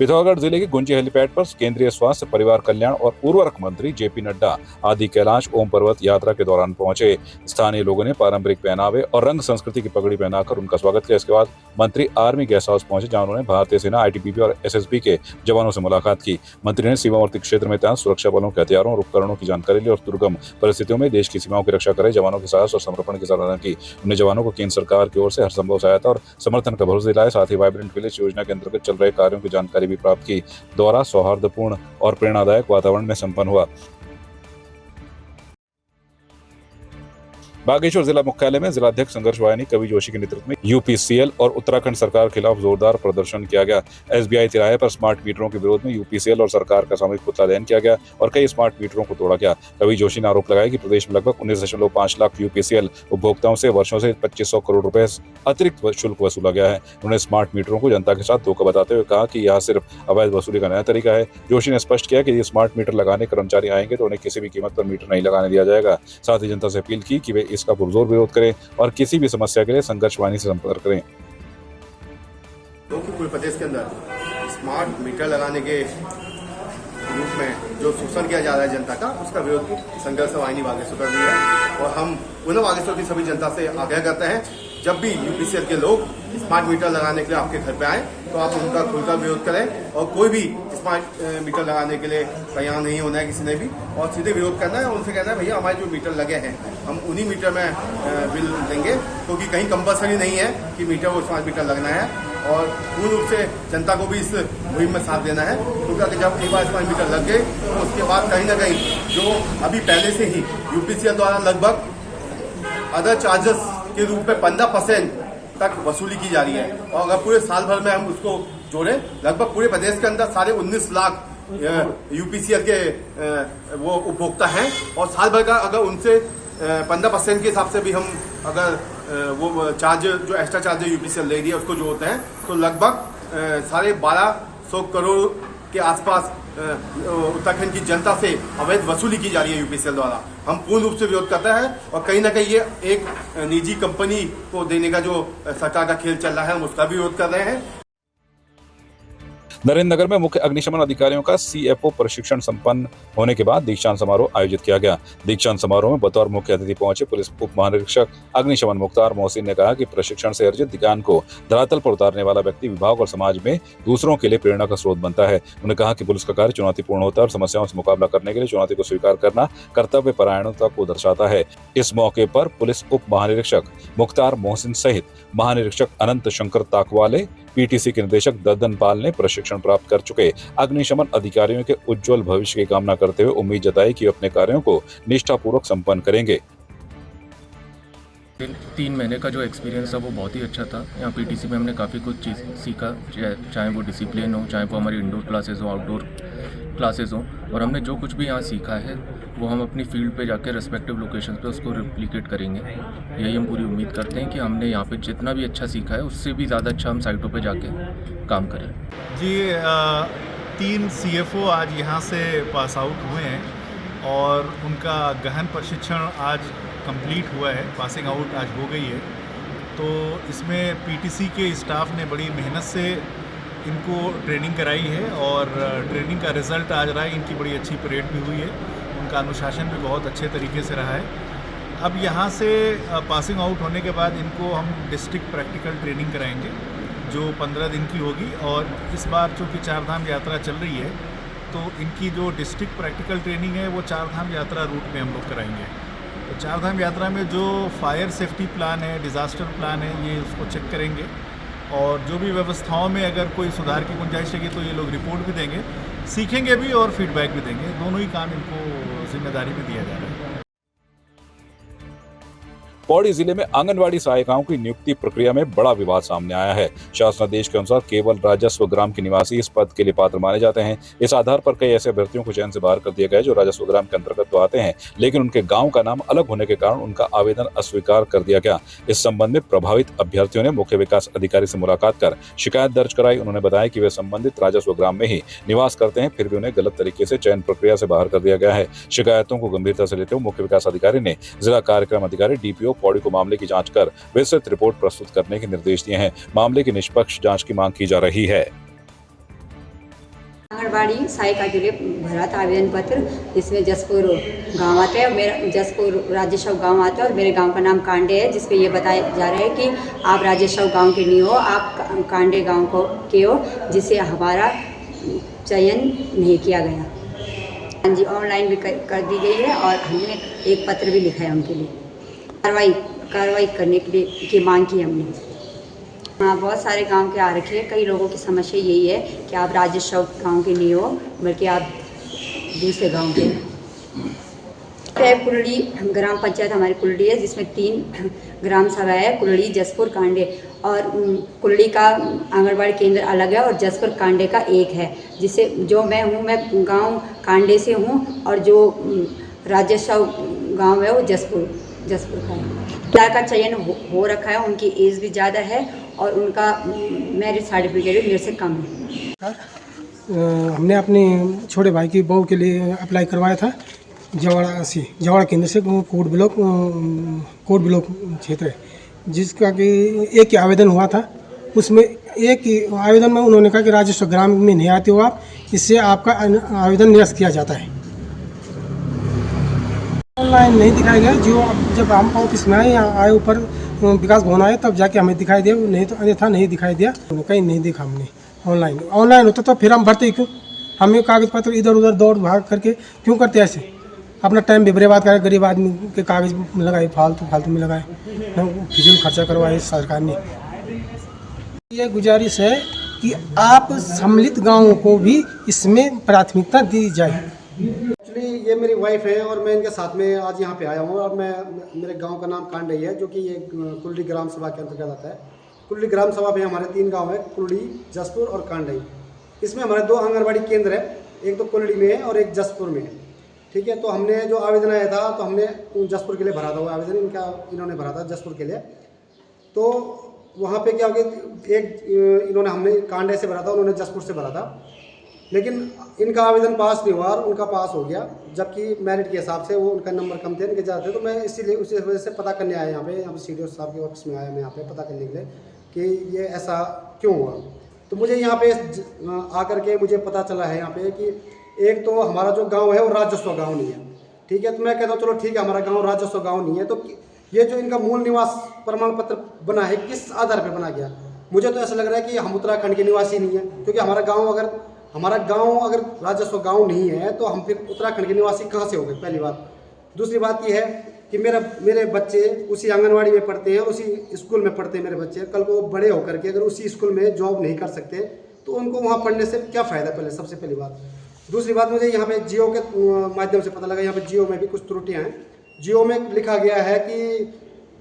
पिथौरागढ़ जिले के गुंजी हेलीपैड पर केंद्रीय स्वास्थ्य, परिवार कल्याण और उर्वरक मंत्री जेपी नड्डा आदि कैलाश ओम पर्वत यात्रा के दौरान पहुंचे। स्थानीय लोगों ने पारंपरिक पहनावे और रंग संस्कृति की पगड़ी पहनाकर उनका स्वागत किया। इसके बाद मंत्री आर्मी गेस्ट हाउस पहुंचे, जहां उन्होंने भारतीय सेना, आईटीबीपी और एसएसबी के जवानों से मुलाकात की। मंत्री ने सीमावर्ती क्षेत्र में तैनात सुरक्षा बलों के हथियारों और उपकरणों की जानकारी ली और दुर्गम परिस्थितियों में देश की सीमाओं की रक्षा करे जवानों के साहस और समर्पण की सराहना की। उन्हें जवानों को केंद्र सरकार की ओर से हर संभव सहायता और समर्थन का भरोसा दिलाया। साथ ही वाइब्रेंट विलेज योजना के अंतर्गत चल रहे कार्यों की जानकारी भी प्राप्त की। दौरा सौहार्दपूर्ण और प्रेरणादायक वातावरण में संपन्न हुआ। बागेश्वर जिला मुख्यालय में जिलाध्यक्ष संघर्ष वाहिनी कवि जोशी के नेतृत्व में यूपीसीएल और उत्तराखंड सरकार के खिलाफ जोरदार प्रदर्शन किया गया। एसबीआई तिराहे पर स्मार्ट मीटरों के विरोध में यूपीसीएल और सरकार का सामूहिक पुतला दहन किया गया और कई स्मार्ट मीटरों को तोड़ा गया। कवि जोशी ने आरोप लगाया कि प्रदेश में लगभग 19.5 लाख यूपीसीएल उपभोक्ताओं से वर्षों से 2500 करोड़ रुपए अतिरिक्त शुल्क वसूला गया है। उन्होंने स्मार्ट मीटरों को जनता के साथ धोखा बताते हुए कहा कि यह सिर्फ अवैध वसूली का नया तरीका है। जोशी ने स्पष्ट किया कि ये स्मार्ट मीटर लगाने कर्मचारी आएंगे तो उन्हें किसी भी कीमत पर मीटर नहीं लगाने दिया जाएगा। साथ ही जनता से अपील की कि वे इसका पुरजोर विरोध करें और किसी भी समस्या के लिए संघर्ष वाहिनी से संपर्क करें। पूरे प्रदेश के अंदर स्मार्ट मीटर लगाने के रूप में जो शोषण किया जा रहा है जनता का, उसका विरोध संघर्ष वाहिनी बागेश्वर कर रही है। और हम पुनः बागेश्वर की सभी जनता से आग्रह करते हैं, जब भी यूपीसीएल के लोग स्मार्ट मीटर लगाने के लिए आपके घर पे आए तो आप उनका खुलकर विरोध करें और कोई भी स्मार्ट मीटर लगाने के लिए तैयार नहीं होना है किसी ने भी, और सीधे विरोध करना है। उनसे कहना है भैया हमारे जो मीटर लगे हैं हम उन्हीं मीटर में बिल देंगे, क्योंकि कहीं कंपल्सरी नहीं है कि मीटर वो स्मार्ट मीटर लगना है। और पूर्ण रूप से जनता को भी इस मुहिम में साथ देना है, क्योंकि जब एक बार स्मार्ट मीटर लग गए तो उसके बाद कहीं ना कहीं जो अभी पहले से ही यूपीसीएल द्वारा लगभग अदर चार्जेस के रूप में 15% तक वसूली की जा रही है। और अगर पूरे साल भर में हम उसको जोड़ें, लगभग पूरे प्रदेश के अंदर 19.5 लाख यूपीसीएल के वो उपभोक्ता हैं, और साल भर का अगर उनसे 15% के हिसाब से भी हम अगर वो चार्ज जो एक्स्ट्रा चार्ज यूपीसीएल ले रही है उसको जोड़ते हैं तो लगभग 1250 करोड़ के आसपास उत्तराखंड की जनता से अवैध वसूली की जा रही है यूपीसीएल द्वारा। हम पूर्ण रूप से विरोध करते हैं और कहीं ना कहीं ये एक निजी कंपनी को देने का जो सरकार का खेल चल रहा है हम उसका भी विरोध कर रहे हैं। नरेंद्र नगर में मुख्य अग्निशमन अधिकारियों का सीएफओ प्रशिक्षण संपन्न होने के बाद दीक्षांत समारोह आयोजित किया गया। दीक्षांत समारोह में बतौर मुख्य अतिथि पहुंचे पुलिस उप महानिरीक्षक अग्निशमन मुख्तार मोहसिन ने कहा कि प्रशिक्षण से अर्जित ज्ञान को धरातल पर उतारने वाला व्यक्ति विभाग और समाज में दूसरों के लिए प्रेरणा का स्रोत बनता है। उन्होंने कहा कि पुलिस का कार्य चुनौतीपूर्ण होता है और समस्याओं से मुकाबला करने के लिए चुनौती को स्वीकार करना कर्तव्य परायणता को दर्शाता है। इस मौके पर पुलिस उप महानिरीक्षक मुख्तार मोहसिन सहित महानिरीक्षक अनंत शंकर ताकवाले, पीटीसी के निदेशक ददन पाल ने प्रशिक्षण प्राप्त कर चुके अग्निशमन अधिकारियों के उज्जवल भविष्य की कामना करते हुए उम्मीद जताई कि अपने कार्यों को निष्ठापूर्वक संपन्न करेंगे। 3 महीने का जो एक्सपीरियंस था वो बहुत ही अच्छा था। यहाँ पीटीसी में हमने काफ़ी कुछ चीज़ सीखा, चाहे वो डिसिप्लिन हो, चाहे वो हमारी इंडोर क्लासेस हो, आउटडोर क्लासेस हो, और हमने जो कुछ भी यहाँ सीखा है वो हम अपनी फील्ड पे जाकर रेस्पेक्टिव लोकेशंस पे उसको रिप्लिकेट करेंगे। यही हम पूरी उम्मीद करते हैं कि हमने यहाँ पे जितना भी अच्छा सीखा है उससे भी ज़्यादा अच्छा हम साइटों पे जाके काम करें। जी 3 सीएफओ आज यहाँ से पास आउट हुए हैं और उनका गहन प्रशिक्षण आज कंप्लीट हुआ है, पासिंग आउट आज हो गई है। तो इसमें पीटीसी के स्टाफ ने बड़ी मेहनत से इनको ट्रेनिंग कराई है और ट्रेनिंग का रिज़ल्ट आज रहा है। इनकी बड़ी अच्छी परेड भी हुई है, उनका अनुशासन भी बहुत अच्छे तरीके से रहा है। अब यहाँ से पासिंग आउट होने के बाद इनको हम डिस्ट्रिक्ट प्रैक्टिकल ट्रेनिंग कराएंगे जो 15 दिन की होगी। और इस बार चूँकि 4 धाम यात्रा चल रही है तो इनकी जो डिस्ट्रिक्ट प्रैक्टिकल ट्रेनिंग है वो 4 धाम यात्रा रूट में हम लोग कराएंगे। तो 4 धाम यात्रा में जो फायर सेफ्टी प्लान है, डिज़ास्टर प्लान है, ये उसको चेक करेंगे और जो भी व्यवस्थाओं में अगर कोई सुधार की गुंजाइश है तो ये लोग रिपोर्ट भी देंगे, सीखेंगे भी और फीडबैक भी देंगे। दोनों ही काम इनको जिम्मेदारी में दिया जा रहा है। पौड़ी जिले में आंगनवाड़ी सहायिकाओं की नियुक्ति प्रक्रिया में बड़ा विवाद सामने आया है। शासनादेश के अनुसार केवल राजस्व ग्राम के निवासी इस पद के लिए पात्र माने जाते हैं। इस आधार पर कई ऐसे अभ्यर्थियों को चयन से बाहर कर दिया गया जो राजस्व ग्राम के अंतर्गत तो आते हैं, लेकिन उनके गांव का नाम अलग होने के कारण उनका आवेदन अस्वीकार कर दिया गया। इस संबंध में प्रभावित अभ्यर्थियों ने मुख्य विकास अधिकारी से मुलाकात कर शिकायत दर्ज कराई। उन्होंने बताया कि वे संबंधित राजस्व ग्राम में ही निवास करते हैं, फिर भी उन्हें गलत तरीके से चयन प्रक्रिया से बाहर कर दिया गया है। शिकायतों को गंभीरता से लेते हुए मुख्य विकास अधिकारी ने जिला कार्यक्रम अधिकारी डीपीओ पौड़ी को मामले की जांच कर विस्तृत रिपोर्ट प्रस्तुत करने के निर्देश दिए हैं। मामले की निष्पक्ष जांच की मांग की जा रही है। आंगनबाड़ी सहायिका के लिए भरा था आवेदन पत्र, जिसमें जसपुर गांव आता है और मेरा जसपुर राजेशव गांव आता है और मेरे गांव का नाम कांडे है, जिसपे ये बताया जा रहा है कि आप राजेशव गांव के नहीं हो, आप कांडे गांव के हो, जिसे हमारा चयन नहीं किया गया। हाँ जी, ऑनलाइन भी कर दी गई है और हमने एक पत्र भी लिखा है उनके लिए कार्रवाई करने के लिए की मांग की हमने। हाँ, बहुत सारे गांव के आ रखे हैं। कई लोगों की समस्या यही है कि आप राजेशव गांव के नहीं हो, बल्कि आप दूसरे गांव के हैं। कुलड़ी ग्राम पंचायत हमारी कुलड़ी है, जिसमें 3 ग्राम सभा है, कुलड़ी, जसपुर, कांडे। और कुलड़ी का आंगनबाड़ी केंद्र अलग है और जसपुर कांडे का एक है, जिससे जो मैं हूँ, मैं गांव कांडे से हूँ और जो राजेशव गांव है वो जसपुर का है। का चयन हो रखा है, उनकी एज भी ज़्यादा है और उनका मैरिज सर्टिफिकेट भी मेरे से कम है। हमने अपने छोटे भाई की बहू के लिए अप्लाई करवाया था जवाड़ा केंद्र से, कोट ब्लॉक क्षेत्र है, जिसका कि एक ही आवेदन हुआ था। उसमें एक ही आवेदन में उन्होंने कहा कि राजस्व ग्राम में नहीं आते हो आप, इससे आपका आवेदन निरस्त किया जाता है। ऑनलाइन नहीं दिखाई गया, जो जब हम ऑफिस में आए ऊपर विकास भवन आए तब जाके हमें दिखाई दिया, नहीं तो अन्यथा नहीं दिखाई दिया, कहीं नहीं देखा हमने। ऑनलाइन होता तो फिर हम भरते ही क्यों, हमें कागज पत्र इधर उधर दौड़ भाग करके क्यों करते ऐसे, अपना टाइम भी बर्बाद करे, गरीब आदमी के कागज लगाए फालतू में लगाए, फिजूल खर्चा करवाए सरकार ने। ये गुजारिश है कि आप सम्मिलित गाँवों को भी इसमें प्राथमिकता दी जाए। एक्चुअली ये मेरी वाइफ है और मैं इनके साथ में आज यहाँ पे आया हूँ और मेरे गांव का नाम कांडई है, जो कि ये कुलड़ी ग्राम सभा के अंतर्गत आता है। कुलड़ी ग्राम सभा में हमारे 3 गांव है, कुलड़ी, जसपुर और कांडई। इसमें हमारे 2 आंगनबाड़ी केंद्र है, एक तो कुलड़ी में है और एक जसपुर में है। ठीक है, तो हमने जो आवेदन आया था तो हमने जसपुर के लिए भरा था, वो आवेदन इन्होंने भरा था जसपुर के लिए। तो वहाँ पर क्या हो गया, एक हमने कांडे से भरा था, उन्होंने जसपुर से भरा था, लेकिन इनका आवेदन पास नहीं हुआ और उनका पास हो गया, जबकि मेरिट के हिसाब से वो उनका नंबर कम थे, इनके ज़्यादा थे। तो मैं इसीलिए उसी वजह से पता करने आया यहाँ पे सीडीओ साहब के ऑफिस में आया मैं यहाँ पे पता करने के लिए कि ये ऐसा क्यों हुआ। तो मुझे यहाँ पे आकर के मुझे पता चला है यहाँ पे कि एक तो हमारा जो गाँव है वो राजस्व गाँव नहीं है। ठीक है, तो मैं कहता हूँ चलो ठीक है, हमारा गाँव राजस्व गाँव नहीं है, तो ये जो इनका मूल निवास प्रमाण पत्र बना है किस आधार पर बना गया। मुझे तो ऐसा लग रहा है कि हम उत्तराखंड के निवासी नहीं है, क्योंकि हमारा गांव अगर राजस्व गांव नहीं है तो हम फिर उत्तराखंड के निवासी कहाँ से हो गए, पहली बात। दूसरी बात यह है कि मेरे बच्चे उसी आंगनवाड़ी में पढ़ते हैं, उसी स्कूल में पढ़ते हैं मेरे बच्चे। कल को बड़े होकर के अगर उसी स्कूल में जॉब नहीं कर सकते तो उनको वहाँ पढ़ने से क्या फ़ायदा, पहले सबसे पहली बात। दूसरी बात, मुझे यहाँ पे जियो के माध्यम से पता लगा, यहाँ पे जियो में भी कुछ त्रुटियाँ हैं। जियो में लिखा गया है कि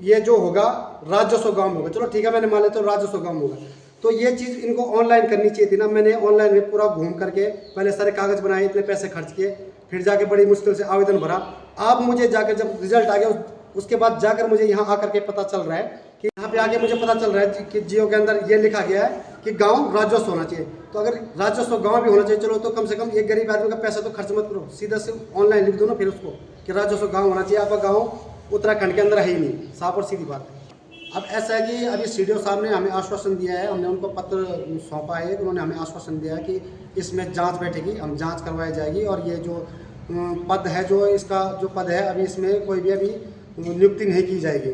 ये जो होगा राजस्व गाँव होगा। चलो ठीक है, मैंने मान लेता हूँ राजस्व गाँव होगा, तो ये चीज़ इनको ऑनलाइन करनी चाहिए थी ना। मैंने ऑनलाइन में पूरा घूम करके पहले सारे कागज़ बनाए, इतने पैसे खर्च किए, फिर जाके बड़ी मुश्किल से आवेदन भरा। अब मुझे जाकर जब रिजल्ट आ गया उसके बाद जाकर मुझे यहाँ आकर के पता चल रहा है कि यहाँ पे आके मुझे पता चल रहा है कि जियो के अंदर ये लिखा गया है कि गांव राजस्व होना चाहिए। तो अगर राजस्व गांव भी होना चाहिए, चलो तो कम से कम एक गरीब आदमी का पैसा तो खर्च मत करो, सीधा से ऑनलाइन लिख दो ना फिर उसको कि राजस्व गाँव होना चाहिए। आपका गाँव उत्तराखंड के अंदर है ही नहीं, साफ और सीधी बात है। अब ऐसा है कि अभी सीडीओ साहब ने हमें आश्वासन दिया है, हमने उनको पत्र सौंपा है, उन्होंने हमें आश्वासन दिया है कि इसमें जांच बैठेगी, हम जांच करवाई जाएगी और ये जो पद है, जो इसका जो पद है, अभी इसमें कोई भी अभी नियुक्ति नहीं की जाएगी।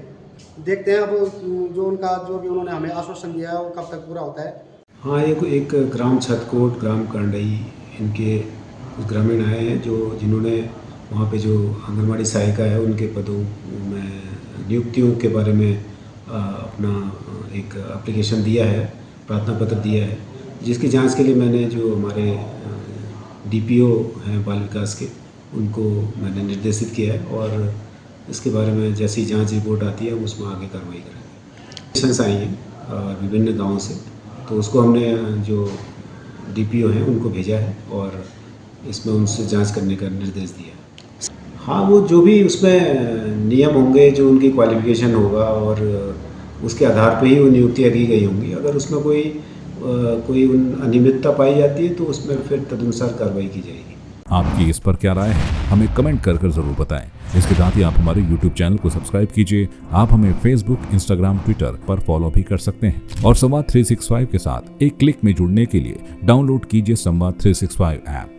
देखते हैं अब जो उनका जो भी उन्होंने हमें आश्वासन दिया है वो कब तक पूरा होता है। हाँ, एक ग्राम छतकोट, ग्राम कांडई, इनके कुछ ग्रामीण आए हैं जिन्होंने वहाँ पे जो आंगनबाड़ी सहायिका है उनके पदों में नियुक्तियों के बारे में अपना एक एप्लीकेशन दिया है, प्रार्थना पत्र दिया है, जिसकी जांच के लिए मैंने जो हमारे डीपीओ हैं बाल विकास के, उनको मैंने निर्देशित किया है और इसके बारे में जैसे ही जांच रिपोर्ट आती है हम उसमें आगे कार्रवाई करेंगे। पेशेंट्स आई हैं विभिन्न गाँवों से, तो उसको हमने जो डीपीओ हैं उनको भेजा है और इसमें उनसे जांच करने का निर्देश दिया है। हाँ, वो जो भी उसमें नियम होंगे, जो उनकी क्वालिफिकेशन होगा और उसके आधार पे ही वो नियुक्तियाँ की गई होंगी। अगर उसमें कोई अनियमितता पाई जाती है तो उसमें फिर तदनुसार कार्रवाई की जाएगी। आपकी इस पर क्या राय है, हमें कमेंट कर जरूर बताएं। इसके साथ ही आप हमारे YouTube चैनल को सब्सक्राइब कीजिए। आप हमें Facebook, Instagram, Twitter पर फॉलो भी कर सकते हैं और संवाद 365 के साथ एक क्लिक में जुड़ने के लिए डाउनलोड कीजिए संवाद 365 ऐप।